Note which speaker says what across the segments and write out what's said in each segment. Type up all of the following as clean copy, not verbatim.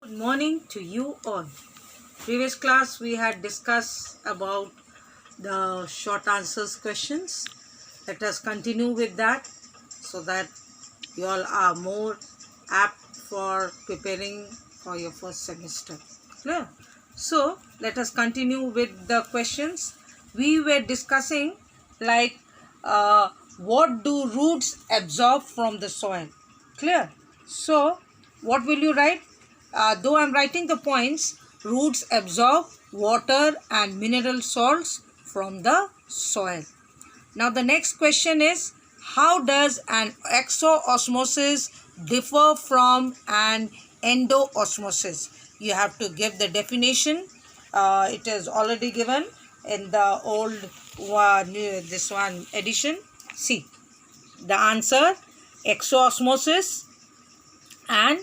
Speaker 1: Good morning to you all. Previous class we had discussed about the short answers questions. Let us continue with that so that you all are more apt for preparing for your first semester. Clear? So let us continue with the questions. We were discussing like what do roots absorb from the soil? Clear? So what will you write? Though I am writing the points, roots absorb water and mineral salts from the soil. Now the next question is, how does an exoosmosis differ from an endoosmosis? You have to give the definition. It is already given in the old one, this one edition. See the answer: exoosmosis and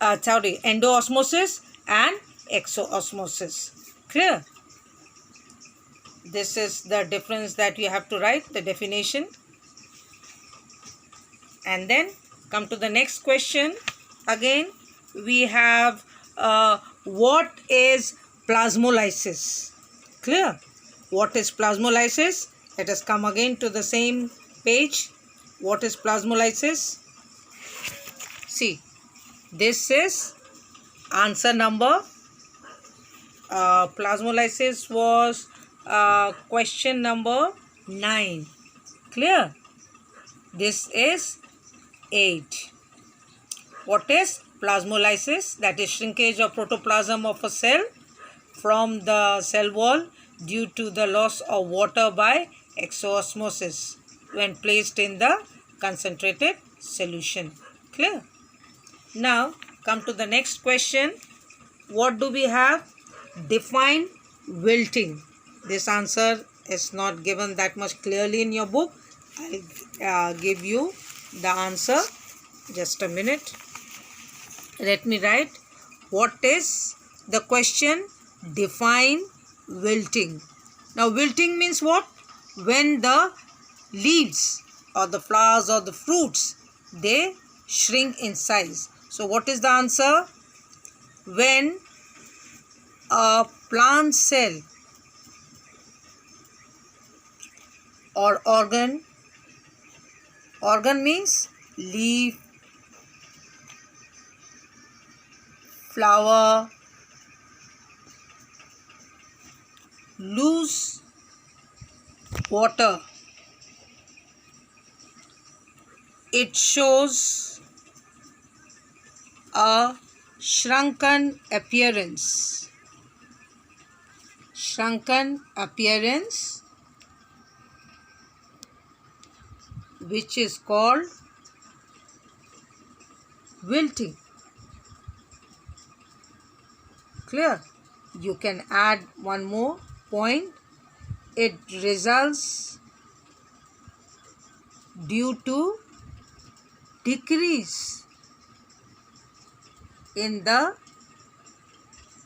Speaker 1: endoosmosis and exoosmosis. Clear? This is the difference that you have to write, the definition. And then come to the next question. Again we have what is plasmolysis? Clear? What is plasmolysis? Let us come again to the same page. What is plasmolysis? See, this is answer number. Plasmolysis was question number 9. Clear? This is 8. What is plasmolysis? That is shrinkage of protoplasm of a cell from the cell wall due to the loss of water by exoosmosis when placed in the concentrated solution. Clear? Now come to the next question. What do we have? Define wilting. This answer is not given that much clearly in your book. I'll give you the answer. Just a minute. Let me write. What is the question? Define wilting. Now wilting means what? When the leaves or the flowers or the fruits, they shrink in size. So what is the answer? When a plant cell or organ means leaf, flower, lose water, it shows a shrunken appearance. Shrunken appearance, which is called wilting. Clear? You can add one more point. It results due to decrease in the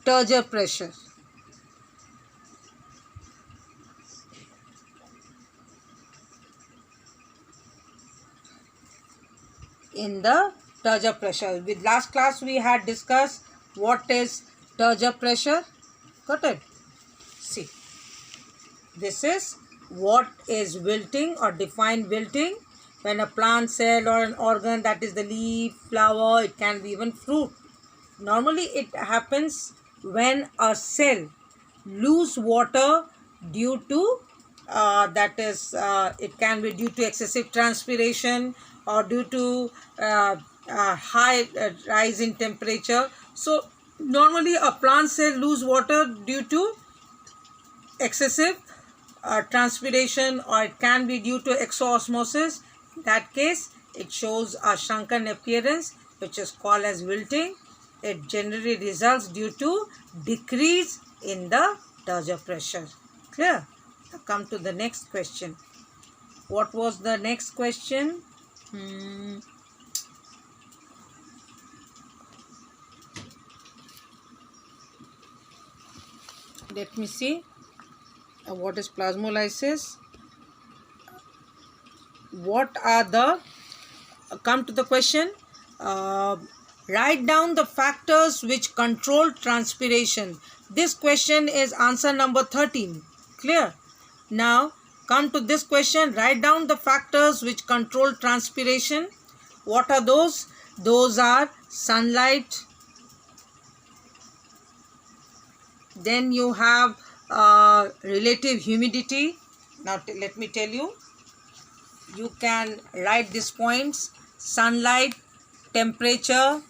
Speaker 1: turgor pressure. In the turgor pressure. With last class we had discussed what is turgor pressure. Got it? See, this is what is wilting or define wilting. When a plant cell or an organ, that is the leaf, flower, it can be even fruit. Normally it happens when a cell lose water due to it can be due to excessive transpiration or due to high rise in temperature. So normally a plant cell lose water due to excessive transpiration, or it can be due to exoosmosis. In that case it shows a shrunken appearance, which is called as wilting. It generally results due to decrease in the turgor pressure. Clear? Now come to the next question. What was the next question? Let me see. What is plasmolysis? What are the come to the question. Write down the factors which control transpiration. This question is answer number 13. Clear? Now come to this question. Write down the factors which control transpiration. What are those? Those are sunlight. Then you have relative humidity. Now let me tell you. You can write these points. Sunlight, temperature.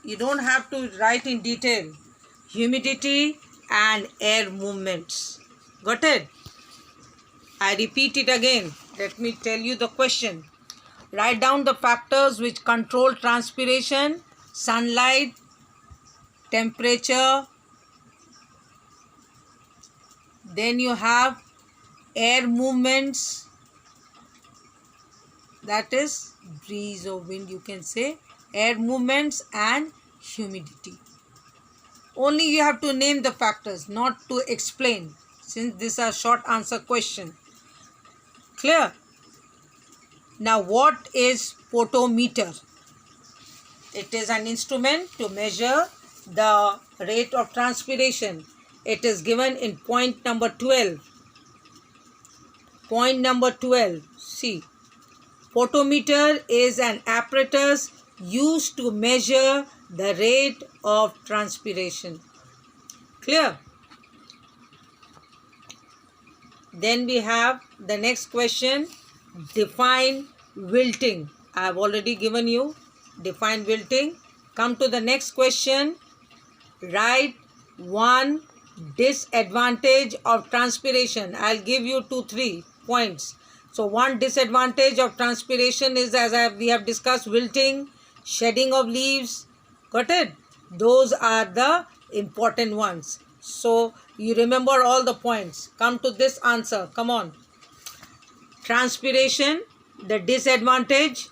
Speaker 1: You don't have to write in detail. Humidity and air movements. Got it? I repeat it again. Let me tell you the question. Write down the factors which control transpiration. Sunlight, temperature. Then you have air movements. That is breeze or wind, you can say. Air movements and humidity. Only you have to name the factors, not to explain, since this is a short answer question. Clear? Now what is photometer? It is an instrument to measure the rate of transpiration. It is given in point number 12. Point number 12. See. Photometer is an apparatus used to measure the rate of transpiration. Clear? Then we have the next question. Define wilting. I have already given you. Define wilting. Come to the next question. Write one disadvantage of transpiration. I'll give you 2-3 points. So one disadvantage of transpiration is, as we have discussed, wilting, shedding of leaves. Got it? Those are the important ones. So you remember all the points. Come to this answer. Come on. Transpiration, the disadvantage.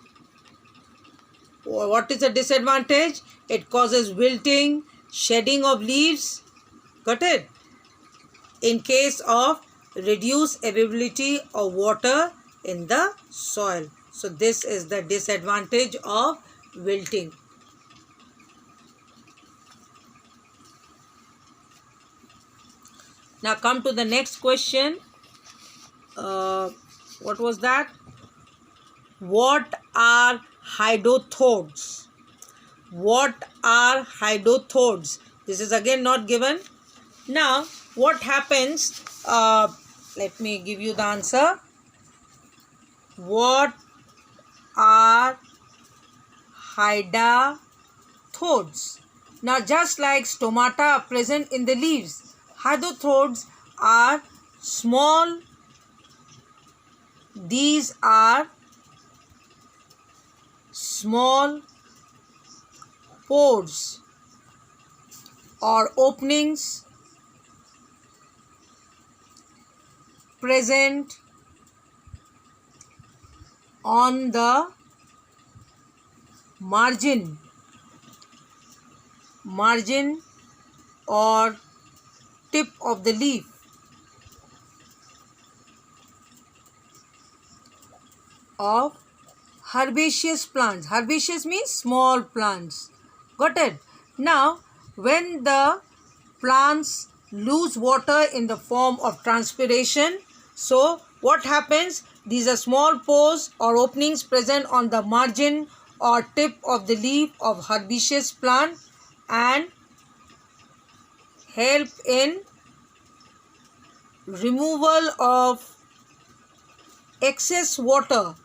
Speaker 1: What is the disadvantage? It causes wilting, shedding of leaves. Got it? In case of reduced availability of water in the soil. So this is the disadvantage of wilting. Now come to the next question. What was that? What are hydrothodes? What are hydrothodes? This is again not given. Now what happens? Let me give you the answer. What are hydrothodes? Now just like stomata are present in the leaves, hydrothodes are small. These are small pores or openings present on the margin or tip of the leaf of herbaceous plants. Herbaceous means small plants. Got it? Now, when the plants lose water in the form of transpiration, so what happens? These are small pores or openings present on the margin or tip of the leaf of herbaceous plant and help in removal of excess water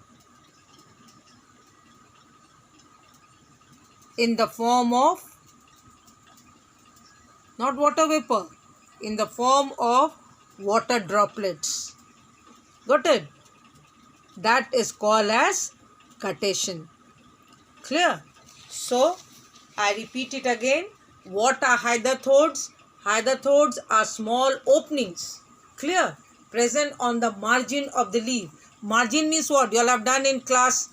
Speaker 1: in the form of, not water vapor, in the form of water droplets. Got it? That is called as cuttation. Clear? So, I repeat it again. What are hydrothodes? Hydrothodes are small openings. Clear? Present on the margin of the leaf. Margin means what? You all have done in class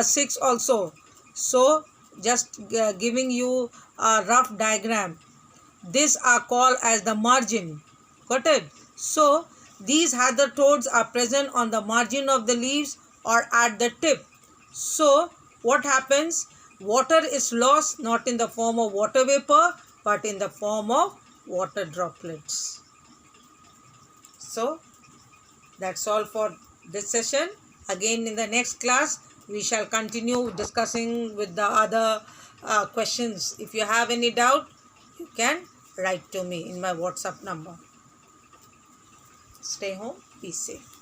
Speaker 1: 6 also. So, just giving you a rough diagram. These are called as the margin. Got it? So, these hydrothodes are present on the margin of the leaves or at the tip. So, what happens? water is lost not in the form of water vapor but in the form of water droplets. So that's all for this session. Again in the next class we shall continue discussing with the other questions. If you have any doubt, you can write to me in my WhatsApp number. Stay home, be safe.